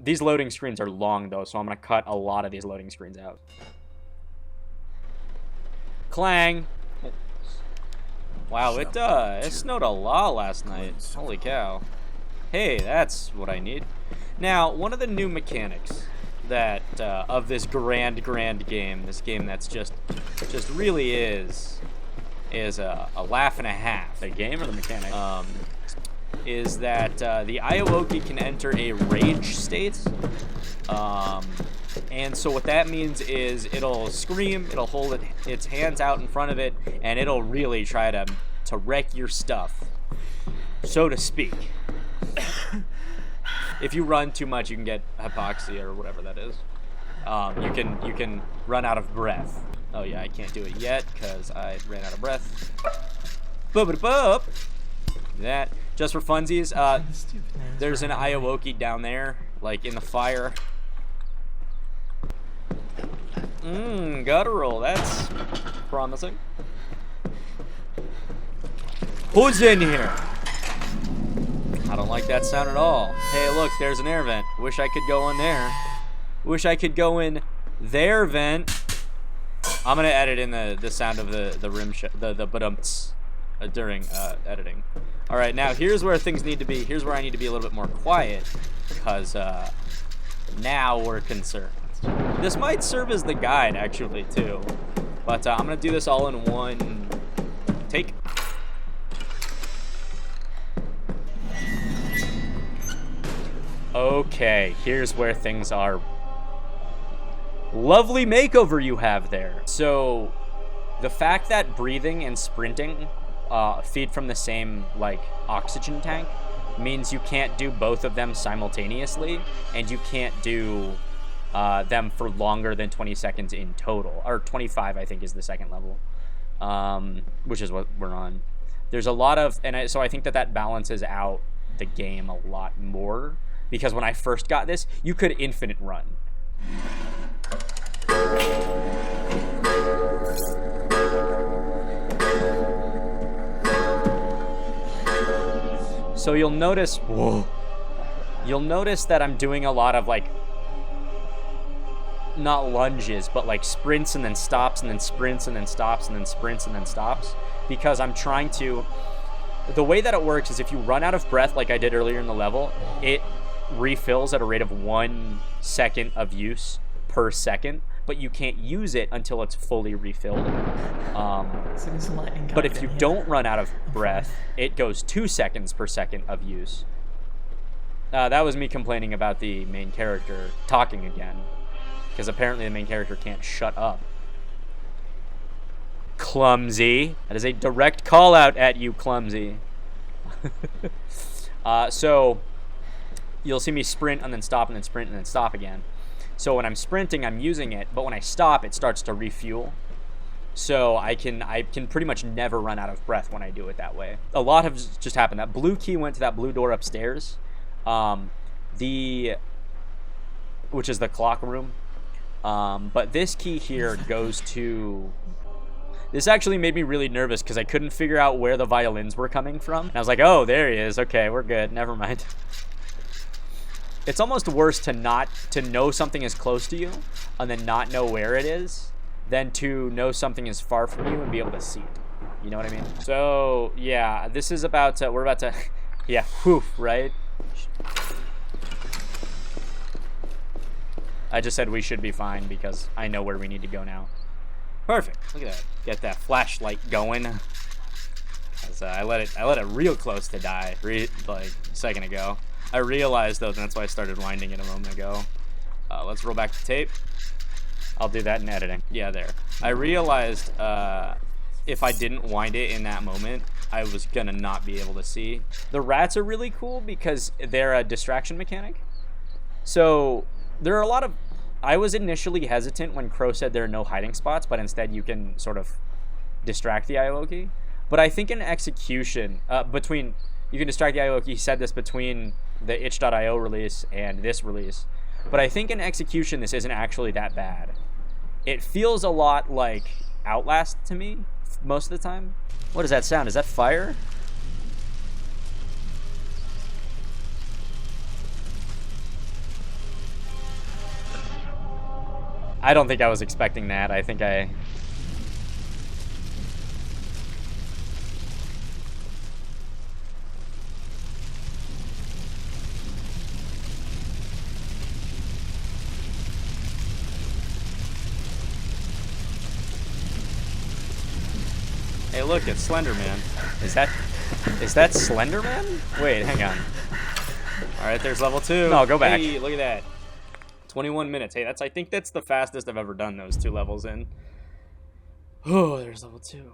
These loading screens are long, though, so I'm going to cut a lot of these loading screens out. Clang! Wow, it snowed a lot last night. Holy cow. Hey, that's what I need. Now, one of the new mechanics that of this grand game, this game that's just really is a laugh and a half. The game or the mechanic? Is that the Ayuwoki can enter a rage state. And so what that means is it'll scream, it'll hold its hands out in front of it, and it'll really try to wreck your stuff, so to speak. If you run too much, you can get hypoxia or whatever that is. You can run out of breath. Oh yeah, I can't do it yet because I ran out of breath. Boop. That just for funsies. There's an Ayuwoki down there, like in the fire. Guttural. That's promising. Who's in here? I don't like that sound at all. Hey, look, there's an air vent. Wish I could go in there. Wish I could go in their vent. I'm gonna edit in the sound of the rim the badumps during editing. All right, now here's where things need to be. Here's where I need to be a little bit more quiet because now we're concerned. This might serve as the guide actually too, but I'm gonna do this all in one take. Okay, here's where things are. Lovely makeover you have there. So, the fact that breathing and sprinting feed from the same, like, oxygen tank means you can't do both of them simultaneously, and you can't do them for longer than 20 seconds in total. Or 25, I think, is the second level, which is what we're on. There's a lot of, so I think that balances out the game a lot more. Because when I first got this, you could infinite run. So you'll notice, you'll notice that I'm doing a lot of like, not lunges, but like sprints and then stops and then sprints and then stops and then sprints and then stops. Because I'm trying to, the way that it works is if you run out of breath like I did earlier in the level, it refills at a rate of 1 second of use per second, but you can't use it until it's fully refilled. But if you don't run out of breath, it goes 2 seconds per second of use. That was me complaining about the main character talking again, because apparently the main character can't shut up. Clumsy. That is a direct call out at you, Clumsy. So you'll see me sprint and then stop and then sprint and then stop again. So when I'm sprinting, I'm using it, but when I stop, it starts to refuel. So I can pretty much never run out of breath when I do it that way. A lot has just happened. That blue key went to that blue door upstairs, which is the clock room. But this key here goes to. This actually made me really nervous because I couldn't figure out where the violins were coming from. And I was like, oh, there he is. Okay, we're good. Never mind. It's almost worse to know something is close to you and then not know where it is than to know something is far from you and be able to see it. You know what I mean? So, yeah, this is about to, we're about to, yeah, whew, right? I just said we should be fine because I know where we need to go now. Perfect. Look at that. Get that flashlight going. I let it real close to die like a second ago. I realized though, and that's why I started winding it a moment ago. Let's roll back the tape. I'll do that in editing. Yeah, there. I realized if I didn't wind it in that moment, I was gonna not be able to see. The rats are really cool because they're a distraction mechanic. So there are a lot of. I was initially hesitant when Crow said there are no hiding spots, but instead you can sort of distract the Ayuwoki. But I think in execution, you can distract the Ayuwoki. He said this between the itch.io release and this release. But I think in execution, this isn't actually that bad. It feels a lot like Outlast to me most of the time. What is that sound? Is that fire? I don't think I was expecting that. I think I... Hey, look, it's Slender Man. Is that Slender Man? Wait, hang on. All right, there's level 2. No, go back. Hey, look at that. 21 minutes. Hey, I think that's the fastest I've ever done those 2 levels in. Oh, there's level 2.